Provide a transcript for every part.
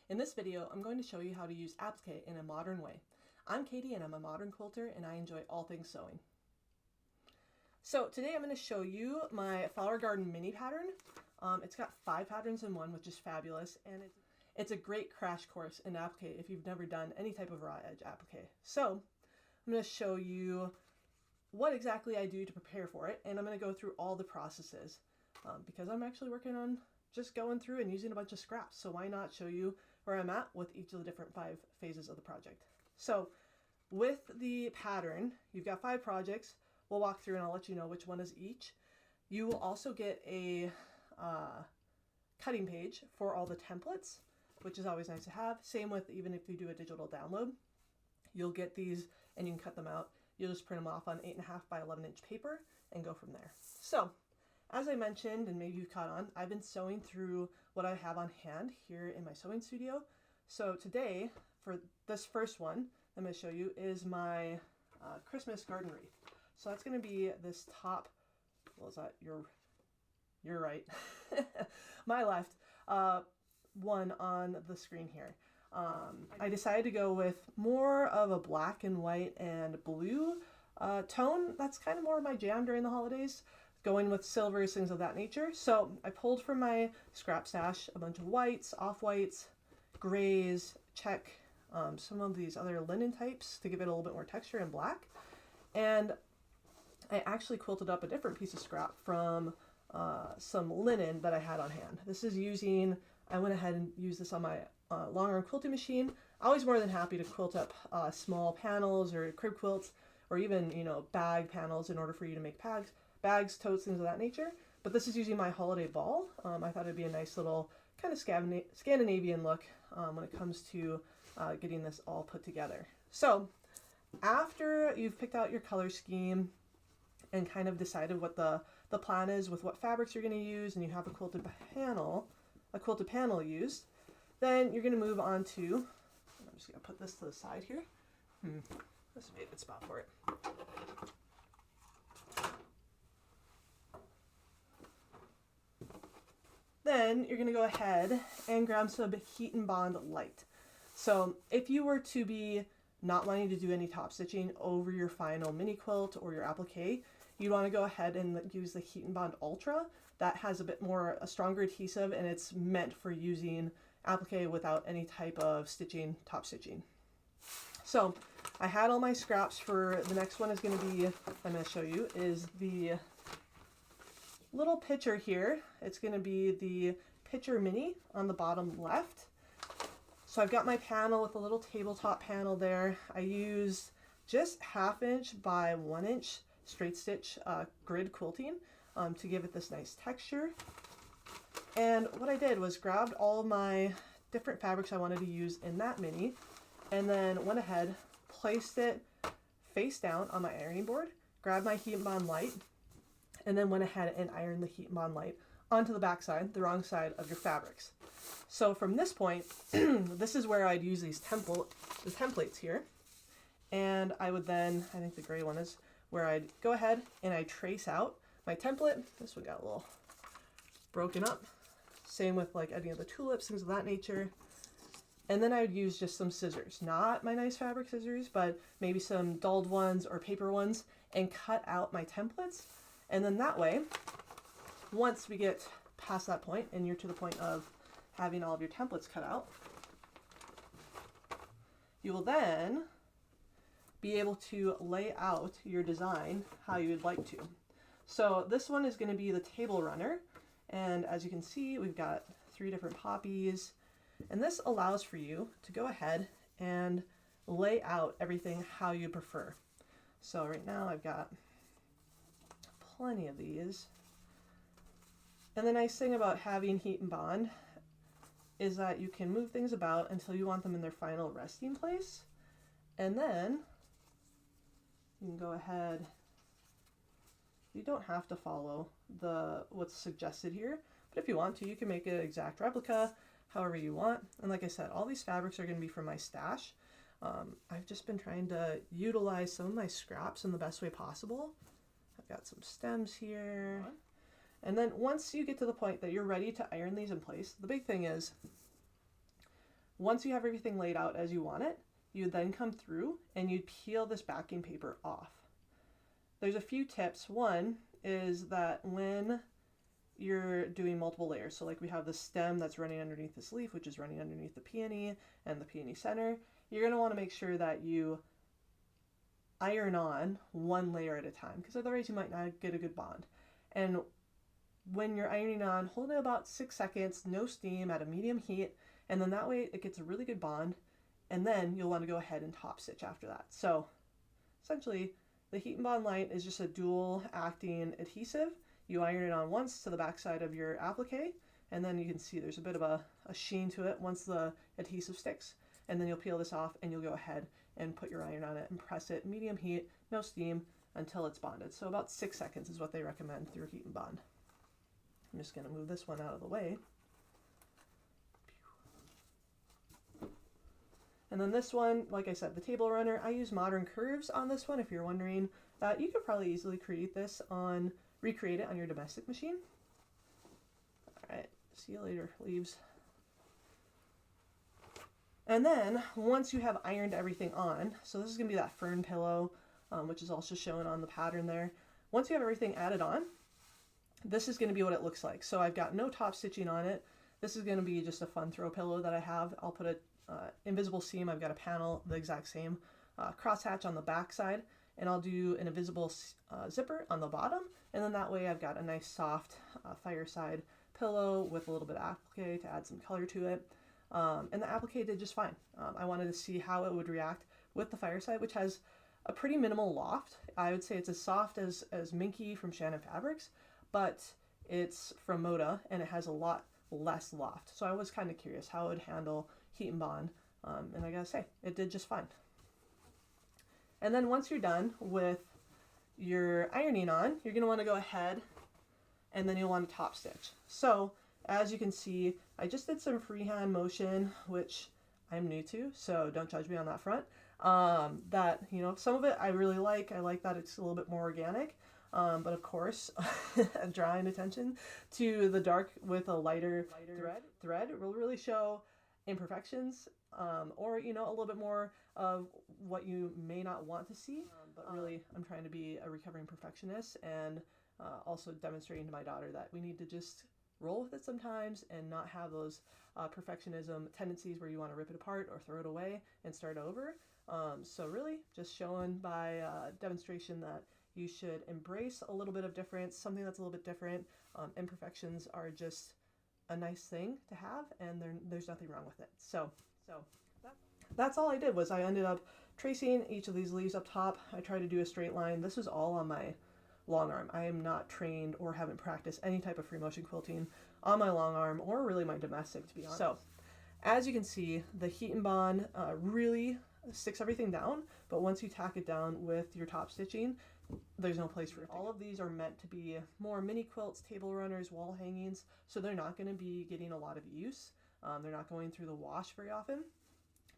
In this video, I'm going to show you how to use applique in a modern way. I'm Katie and I'm a modern quilter and I enjoy all things sewing. So today I'm going to show you my flower garden mini pattern. It's got 5 patterns in one, which is fabulous, and it's a great crash course in applique if you've never done any type of raw edge applique. So I'm going to show you what exactly I do to prepare for it, and I'm going to go through all the processes because I'm actually working on just going through and using a bunch of scraps. So why not show you where I'm at with each of the different 5 phases of the project. So with the pattern, you've got 5 projects. We'll walk through and I'll let you know which one is each. You will also get a cutting page for all the templates, which is always nice to have. Same with even if you do a digital download, you'll get these and you can cut them out. You'll just print them off on 8.5 by 11-inch paper and go from there. So as I mentioned, and maybe you caught on, I've been sewing through what I have on hand here in my sewing studio. So today, for this first one I'm going to show you is my Christmas garden wreath. So that's going to be this top, what was that? You're right. My left one on the screen here. I decided to go with more of a black and white and blue tone. That's kind of more of my jam during the holidays. Going with silvers, things of that nature. So I pulled from my scrap stash a bunch of whites, off-whites, grays, check, some of these other linen types to give it a little bit more texture, and black. And I actually quilted up a different piece of scrap from some linen that I had on hand. This is using, I went ahead and used this on my long arm quilting machine. Always more than happy to quilt up small panels or crib quilts, or even, you know, bag panels in order for you to make bags, totes, things of that nature. But this is using my holiday ball. I thought it'd be a nice little kind of Scandinavian look when it comes to getting this all put together. So after you've picked out your color scheme and kind of decided what the plan is with what fabrics you're going to use, and you have a quilted panel used, then you're going to move on to, I'm just going to put this to the side here. This would be a good spot for it. Then you're going to go ahead and grab some Heat and Bond Lite. So if you were to be not wanting to do any top stitching over your final mini quilt or your applique, you'd want to go ahead and use the Heat and Bond Ultra. That has a bit more, a stronger adhesive, and it's meant for using applique without any type of stitching, top stitching. So I had all my scraps for the next one is going to be, I'm going to show you, is the little pitcher here. It's going to be the pitcher mini on the bottom left. So I've got my panel with a little tabletop panel there. I used just 1/2 inch by 1 inch straight stitch grid quilting to give it this nice texture. And what I did was grabbed all of my different fabrics I wanted to use in that mini, and then went ahead, placed it face down on my ironing board, grabbed my Heat and Bond Lite, and then went ahead and ironed the Heat and Bond Lite onto the back side, the wrong side of your fabrics. So from this point, this is where I'd use these templates here. And I would then, I think the gray one is where I'd go ahead and I trace out my template. This one got a little broken up. Same with like any of the tulips, things of that nature. And then I would use just some scissors, not my nice fabric scissors, but maybe some dulled ones or paper ones, and cut out my templates. And then that way, once we get past that point and you're to the point of having all of your templates cut out, you will then be able to lay out your design how you would like to. So this one is going to be the table runner, and as you can see, we've got 3 different poppies, and this allows for you to go ahead and lay out everything how you prefer. So right now I've got plenty of these. And the nice thing about having Heat and Bond is that you can move things about until you want them in their final resting place, and then you can go ahead. You don't have to follow what's suggested here, but if you want to, you can make an exact replica however you want. And like I said, all these fabrics are going to be from my stash. I've just been trying to utilize some of my scraps in the best way possible. I've got some stems here. And then once you get to the point that you're ready to iron these in place, the big thing is Once you have everything laid out as you want it, you would then come through and you'd peel this backing paper off. There's a few tips. One is that when you're doing multiple layers, so like we have the stem that's running underneath this leaf, which is running underneath the peony and the peony center, you're going to want to make sure that you iron on one layer at a time, because otherwise you might not get a good bond. And when you're ironing on, hold it about 6 seconds, no steam, at a medium heat, and then that way it gets a really good bond, and then you'll want to go ahead and top stitch after that. So essentially the Heat and Bond Lite is just a dual acting adhesive. You iron it on once to the back side of your applique, and then you can see there's a bit of a sheen to it once the adhesive sticks, and then you'll peel this off and you'll go ahead and put your iron on it and press it medium heat, no steam, until it's bonded. So about 6 seconds is what they recommend through Heat and Bond. I'm just going to move this one out of the way. And then this one, like I said, the table runner, I use modern curves on this one. If you're wondering, you could probably easily recreate it on your domestic machine. All right, see you later, leaves. And then once you have ironed everything on, so this is going to be that fern pillow, which is also shown on the pattern there. Once you have everything added on, this is going to be what it looks like. So I've got no top stitching on it. This is going to be just a fun throw pillow that I have. I'll put a invisible seam. I've got a panel, the exact same crosshatch on the back side, and I'll do an invisible zipper on the bottom, and then that way I've got a nice soft fireside pillow with a little bit of applique to add some color to it. And the applique did just fine. I wanted to see how it would react with the fireside, which has a pretty minimal loft. I would say it's as soft as Minky from Shannon Fabrics, but it's from Moda and it has a lot less loft. So I was kind of curious how it would handle Heat and Bond, and I gotta say, it did just fine. And then once you're done with your ironing on, you're gonna want to go ahead and then you'll want to top stitch. So as you can see, I just did some freehand motion, which I'm new to, so don't judge me on that front. That, you know, some of it I really like. I like that it's a little bit more organic. But of course, drawing attention to the dark with a lighter thread will really show imperfections, or, you know, a little bit more of what you may not want to see. But really, I'm trying to be a recovering perfectionist, and also demonstrating to my daughter that we need to just roll with it sometimes and not have those perfectionism tendencies where you want to rip it apart or throw it away and start over. So really just showing by demonstration that you should embrace a little bit of difference, something that's a little bit different. Imperfections are just a nice thing to have, and there's nothing wrong with it. So that's all I did. Was I ended up tracing each of these leaves up top. I tried to do a straight line. This is all on my long arm. I am not trained or haven't practiced any type of free motion quilting on my long arm, or really my domestic, to be honest. So as you can see, the Heat and Bond really sticks everything down, but once you tack it down with your top stitching, there's no place for it. All of these are meant to be more mini quilts, table runners, wall hangings, so they're not going to be getting a lot of use. They're not going through the wash very often,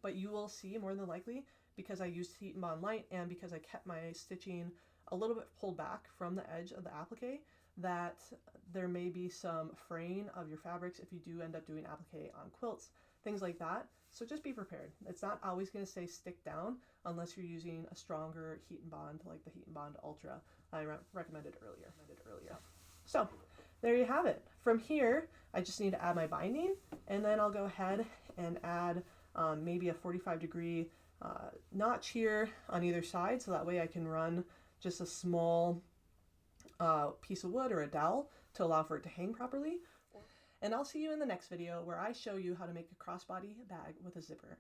but you will see more than likely, because I used Heat and Bond Lite and because I kept my stitching a little bit pulled back from the edge of the applique, that there may be some fraying of your fabrics if you do end up doing applique on quilts, things like that. So just be prepared. It's not always going to stay stick down unless you're using a stronger Heat and Bond, like the Heat and Bond Ultra I recommended earlier. So there you have it. From here, I just need to add my binding, and then I'll go ahead and add maybe a 45-degree notch here on either side, so that way I can run just a small piece of wood or a dowel to allow for it to hang properly. And I'll see you in the next video where I show you how to make a crossbody bag with a zipper.